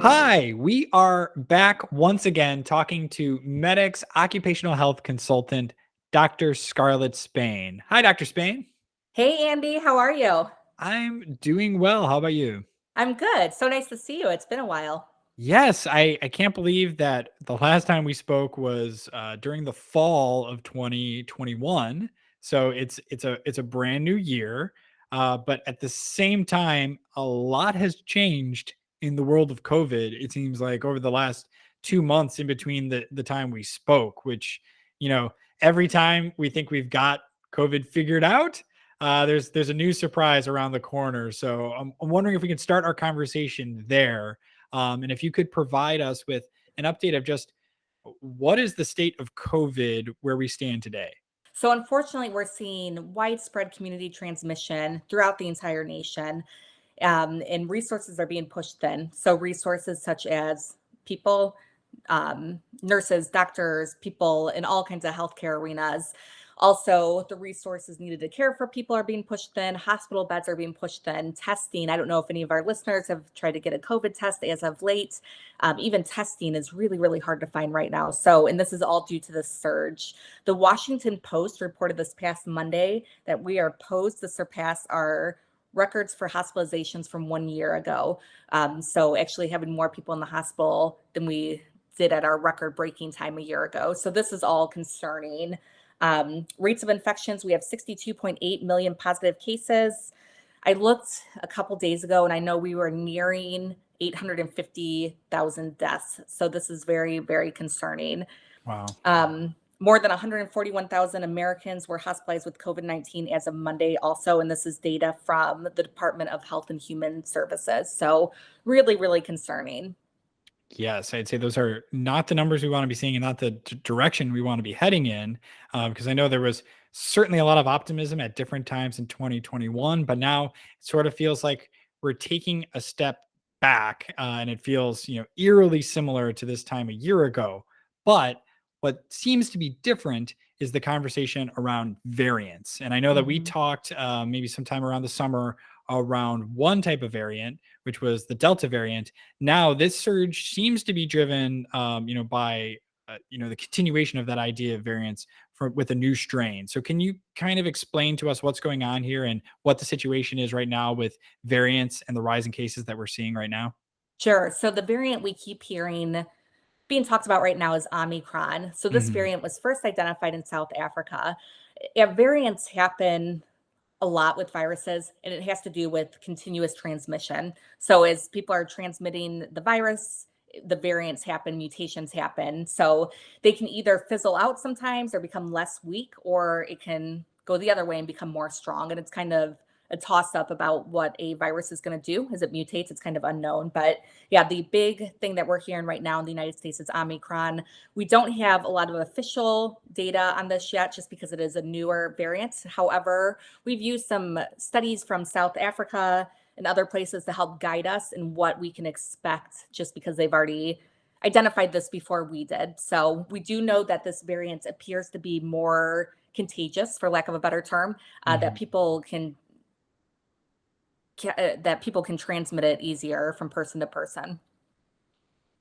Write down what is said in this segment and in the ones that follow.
Hi, we are back once again talking to Medix occupational health consultant, Dr. Scarlet Spain. Hi, Dr. Spain. Hey Andy, how are you? I'm doing well. How about you? I'm good. So nice to see you. It's been a while. Yes, I can't believe that the last time we spoke was during the fall of 2021. So it's a brand new year, but at the same time, a lot has changed in the world of COVID. It seems like over the last 2 months in between the time we spoke, which you know every time we think we've got COVID figured out, there's a new surprise around the corner. So I'm wondering if we can start our conversation there, and if you could provide us with an update of just what is the state of COVID where we stand today? So, unfortunately, we're seeing widespread community transmission throughout the entire nation, and resources are being pushed thin. So, resources such as people, nurses, doctors, people in all kinds of healthcare arenas. Also, the resources needed to care for people are being pushed thin. Hospital beds are being pushed thin. Testing. I don't know if any of our listeners have tried to get a COVID test as of late. Even testing is really, really hard to find right now. So, and this is all due to the surge. The Washington Post reported this past Monday that we are posed to surpass our records for hospitalizations from 1 year ago. So, actually having more people in the hospital than we did at our record breaking time a year ago. So, this is all concerning. Rates of infections, we have 62.8 million positive cases. I looked a couple days ago and I know we were nearing 850,000 deaths. So this is very, very concerning. Wow. More than 141,000 Americans were hospitalized with COVID-19 as of Monday, also. And this is data from the Department of Health and Human Services. So, really, really concerning. Yes, I'd say those are not the numbers we want to be seeing and not the direction we want to be heading in. Because I know there was certainly a lot of optimism at different times in 2021, but now it sort of feels like we're taking a step back, and it feels eerily similar to this time a year ago. But what seems to be different is the conversation around variants. And I know that we Mhm. talked maybe sometime around the summer around one type of variant, which was the Delta variant. Now this surge seems to be driven, by the continuation of that idea of variants with a new strain. So can you kind of explain to us what's going on here and what the situation is right now with variants and the rising cases that we're seeing right now? Sure. So, the variant we keep hearing being talked about right now is Omicron. So, this Hmm. variant was first identified in South Africa. Variants happen a lot with viruses, and it has to do with continuous transmission. So, as people are transmitting the virus, the variants happen, mutations happen. So, they can either fizzle out sometimes or become less weak, or it can go the other way and become more strong. And it's kind of a toss up about what a virus is going to do as it mutates. It's kind of unknown. But yeah, the big thing that we're hearing right now in the United States is Omicron. We don't have a lot of official data on this yet just because it is a newer variant. However, we've used some studies from South Africa and other places to help guide us in what we can expect just because they've already identified this before we did. So we do know that this variant appears to be more contagious, for lack of a better term, Hmm. that people can transmit it easier from person to person.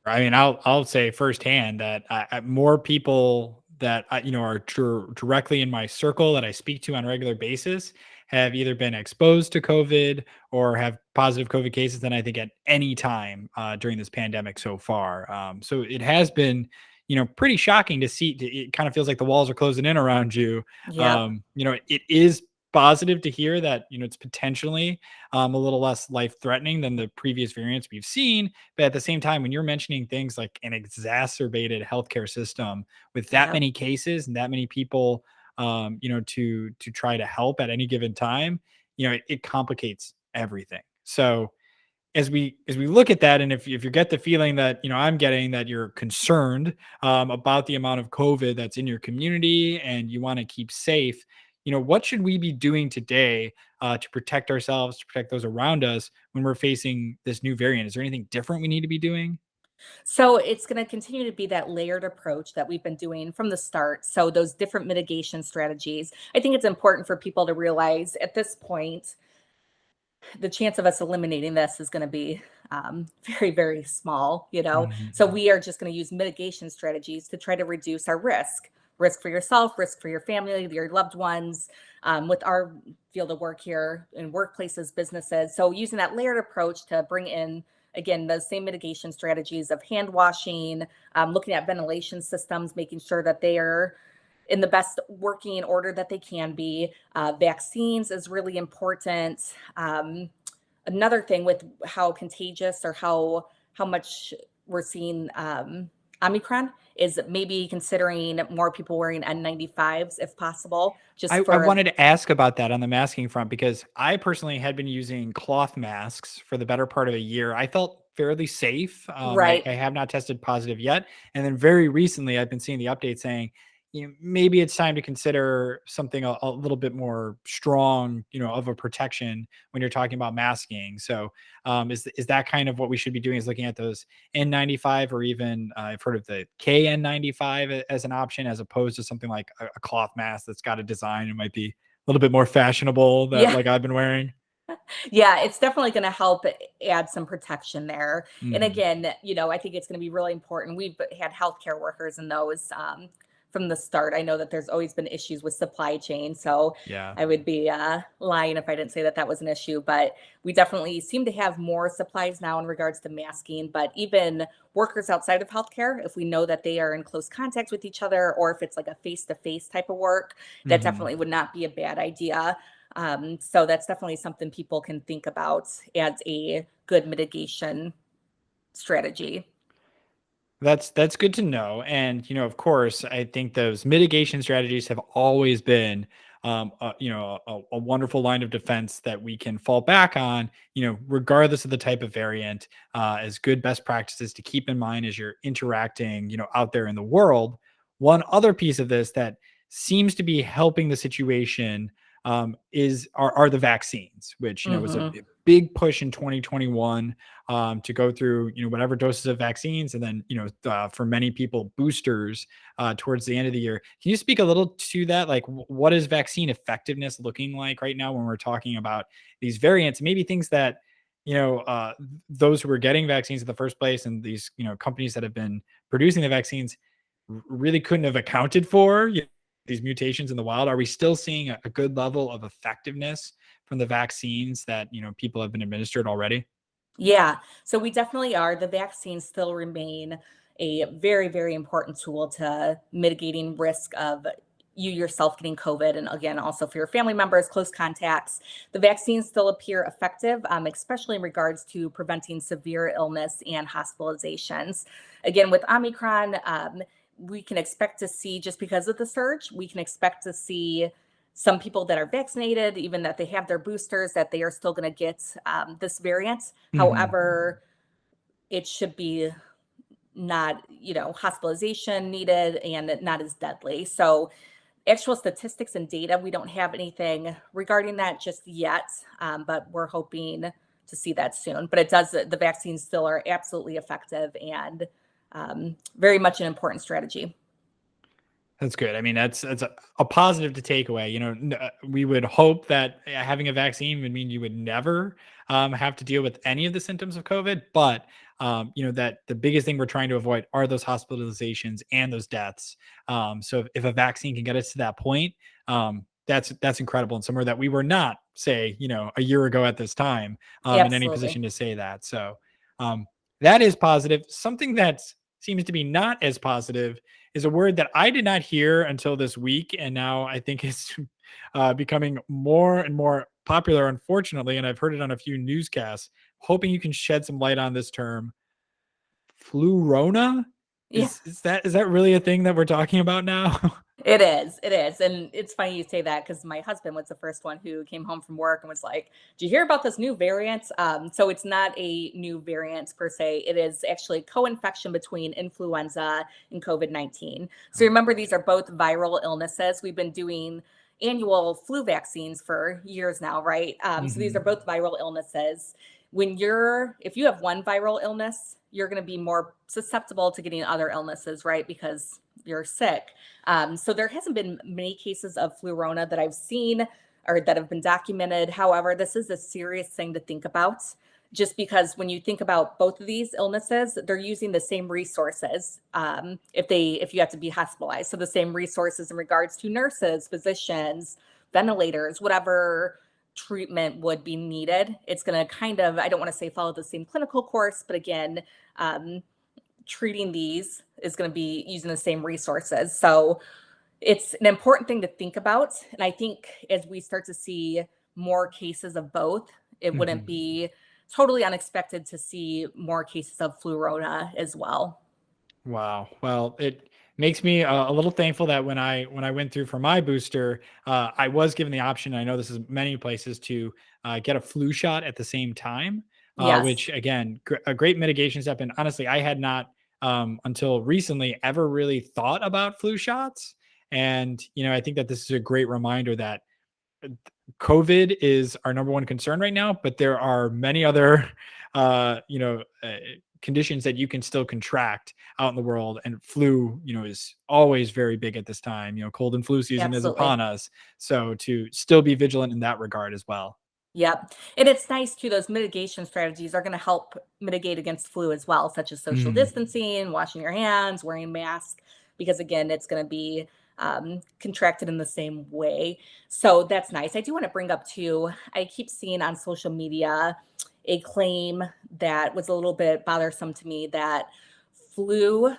I mean, I'll say firsthand that more people that are directly in my circle that I speak to on a regular basis have either been exposed to COVID or have positive COVID cases than I think at any time during this pandemic so far. So it has been, pretty shocking to see. It kind of feels like the walls are closing in around you. Yep. It is positive to hear that it's potentially a little less life threatening than the previous variants we've seen, but at the same time, when you're mentioning things like an exacerbated healthcare system with that Yep. many cases and that many people, to try to help at any given time, it complicates everything. So as we look at that, and if you get the feeling that I'm getting, that you're concerned about the amount of COVID that's in your community and you want to keep safe, what should we be doing today to protect ourselves, to protect those around us when we're facing this new variant? Is there anything different we need to be doing? So it's going to continue to be that layered approach that we've been doing from the start. So those different mitigation strategies. I think it's important for people to realize at this point the chance of us eliminating this is going to be very, very small, you know? So Mhm. we are just going to use mitigation strategies to try to reduce our risk for yourself, risk for your family, your loved ones, with our field of work here in workplaces, businesses. So using that layered approach to bring in, again, the same mitigation strategies of hand washing, looking at ventilation systems, making sure that they are in the best working order that they can be. Vaccines is really important. Another thing with how contagious or how much we're seeing Omicron is maybe considering more people wearing N95s if possible, just I for wanted to ask about that on the masking front because I personally had been using cloth masks for the better part of a year. I felt fairly safe. I right. have not tested positive yet. And then very recently, I've been seeing the update saying, maybe it's time to consider something a little bit more strong, of a protection when you're talking about masking. So, is that kind of what we should be doing? Is looking at those N95 or even I've heard of the KN95 as an option, as opposed to something like a cloth mask that's got a design and might be a little bit more fashionable that Yeah. like I've been wearing. Yeah, it's definitely going to help add some protection there. And Mhm. again, I think it's going to be really important. We've had healthcare workers in those from the start. I know that there's always been issues with supply chain. So Yeah. I would be lying if I didn't say that that was an issue. But we definitely seem to have more supplies now in regards to masking. But even workers outside of healthcare, if we know that they are in close contact with each other, or if it's like a face to face type of work, that Mhm. definitely would not be a bad idea. So that's definitely something people can think about as a good mitigation strategy. That's good to know. And of course, I think those mitigation strategies have always been a wonderful line of defense that we can fall back on, regardless of the type of variant, as good best practices to keep in mind as you're interacting, out there in the world. One other piece of this that seems to be helping the situation are the vaccines, which was a Hmm. big push in 2021 to go through whatever doses of vaccines, and then for many people boosters towards the end of the year. Can you speak a little to that? Like, what is vaccine effectiveness looking like right now when we're talking about these variants? Maybe things that those who are getting vaccines in the first place, and these companies that have been producing the vaccines really couldn't have accounted for. These mutations in the wild. Are we still seeing a good level of effectiveness from the vaccines that people have been administered already? Yeah, so we definitely are. The vaccines still remain a very, very important tool to mitigating risk of you yourself getting COVID. And again, also for your family members, close contacts. The vaccines still appear effective, especially in regards to preventing severe illness and hospitalizations. Again, with Omicron, we can expect to see, just because of the surge, we can expect to see some people that are vaccinated, even that they have their boosters, that they are still going to get this variant. Mhm. However, it should be not, hospitalization needed and not as deadly. So, actual statistics and data, we don't have anything regarding that just yet, but we're hoping to see that soon. But the vaccines still are absolutely effective and very much an important strategy. That's good. I mean, that's a positive to take away. We would hope that having a vaccine would mean you would never have to deal with any of the symptoms of COVID. But that the biggest thing we're trying to avoid are those hospitalizations and those deaths. So if a vaccine can get us to that point, that's incredible, and somewhere that we were not, say, a year ago at this time, in any Absolutely. position to say that. So um, that is positive. Something that seems to be not as positive is a word that I did not hear until this week, and now I think it's becoming more and more popular, unfortunately. And I've heard it on a few newscasts. Hoping you can shed some light on this term, Flurona. Yeah. Is that really a thing that we're talking about now? It is. It is. And it's funny you say that because my husband was the first one who came home from work and was like, "Did you hear about this new variant?" So it's not a new variant per se. It is actually co-infection between influenza and COVID-19. So Oh, remember, these gotcha. are both viral illnesses. We've been doing annual flu vaccines for years now, right? So these are Mhm. both viral illnesses. If you have one viral illness, you're going to be more susceptible to getting other illnesses, right? Because you're sick. So there hasn't been many cases of Flurona that I've seen or that have been documented. However, this is a serious thing to think about, just because when you think about both of these illnesses, they're using the same resources, if you have to be hospitalized. So the same resources in regards to nurses, physicians, ventilators, whatever treatment would be needed. It's going to kind of, I don't want to say follow the same clinical course, but again, treating these is going to be using the same resources. So it's an important thing to think about. And I think as we start to see more cases of both, it wouldn't Mhm. be totally unexpected to see more cases of Flurona as well. Wow. Well, it makes me a little thankful that when I went through for my booster, I was given the option. I know this is many places to get a flu shot at the same time, Yes, which again, a great mitigation step. And honestly, I had not until recently ever really thought about flu shots. And I think that this is a great reminder that COVID is our number one concern right now, but there are many other, conditions that you can still contract out in the world. And flu, is always very big at this time. Cold and flu season is absolutely. upon us. So to still be vigilant in that regard as well. Yep. And it's nice too, those mitigation strategies are going to help mitigate against flu as well, such as social Mhm. distancing, washing your hands, wearing a mask, because again, it's going to be contracted in the same way. So that's nice. I do want to bring up too, I keep seeing on social media a claim that was a little bit bothersome to me, that flu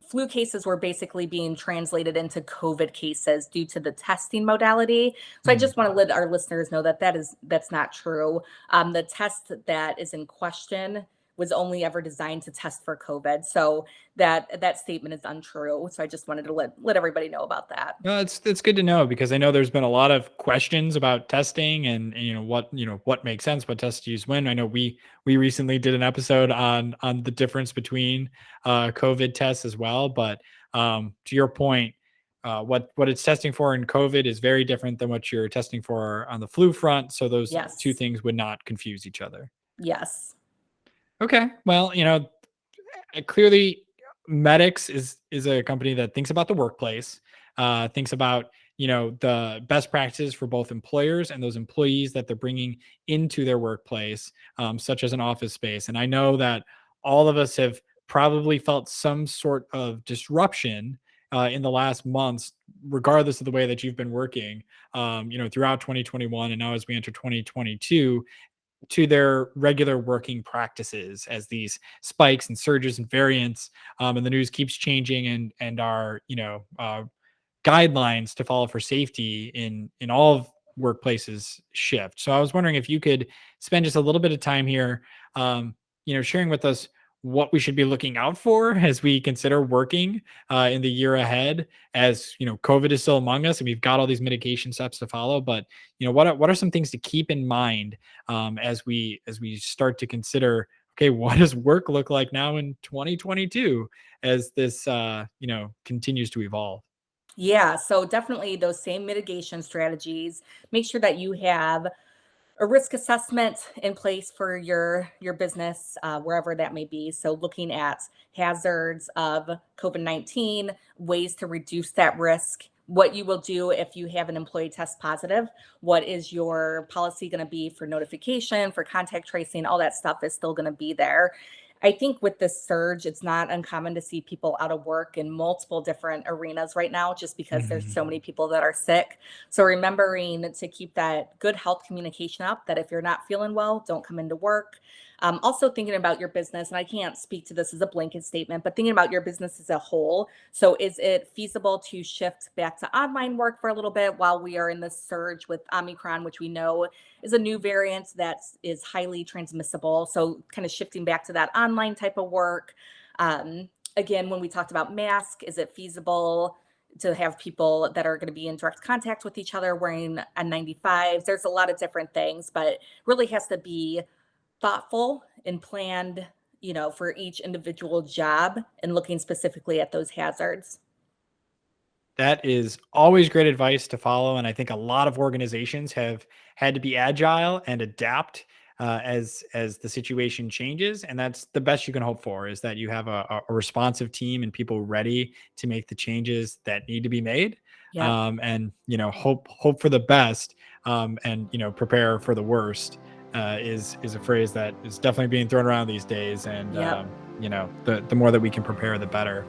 flu cases were basically being translated into COVID cases due to the testing modality. So I just Mhm. want to let our listeners know that that's not true. The test that is in question was only ever designed to test for COVID. So that statement is untrue. So I just wanted to let everybody know about that. No, it's good to know because I know there's been a lot of questions about testing and what makes sense, what tests to use when. I know we recently did an episode on the difference between COVID tests as well, but to your point, what it's testing for in COVID is very different than what you're testing for on the flu front. So those two Yes. things would not confuse each other. Yes. Okay, well, clearly Medix is a company that thinks about the workplace, thinks about the best practices for both employers and those employees that they're bringing into their workplace, such as an office space. And I know that all of us have probably felt some sort of disruption in the last months, regardless of the way that you've been working, throughout 2021 and now as we enter 2022 to their regular working practices as these spikes and surges and variants, and the news keeps changing and our guidelines to follow for safety in all of workplaces shift. So I was wondering if you could spend just a little bit of time here, sharing with us what we should be looking out for as we consider working in the year ahead. As COVID is still among us, and we've got all these mitigation steps to follow. But what are some things to keep in mind as we start to consider? Okay, what does work look like now in 2022 as this continues to evolve? Yeah, so definitely those same mitigation strategies. Make sure that you have a risk assessment in place for your business, wherever that may be. So looking at hazards of COVID-19, ways to reduce that risk, what you will do if you have an employee test positive, what is your policy going to be for notification, for contact tracing, all that stuff is still going to be there. I think with this surge, it's not uncommon to see people out of work in multiple different arenas right now, just because there's Mhm. so many people that are sick. So remembering to keep that good health communication up, that if you're not feeling well, don't come into work. Also thinking about your business, and I can't speak to this as a blanket statement, but thinking about your business as a whole. So is it feasible to shift back to online work for a little bit while we are in this surge with Omicron, which we know is a new variant that is highly transmissible. So kind of shifting back to that online type of work. Again, when we talked about mask, is it feasible to have people that are going to be in direct contact with each other wearing N95s? There's a lot of different things, but really has to be thoughtful and planned, for each individual job and looking specifically at those hazards. That is always great advice to follow, and I think a lot of organizations have had to be agile and adapt as the situation changes. And that's the best you can hope for is that you have a responsive team and people ready to make the changes that need to be made, Yep. and hope for the best. and prepare for the worst is a phrase that is definitely being thrown around these days. And Yep. the more that we can prepare, the better.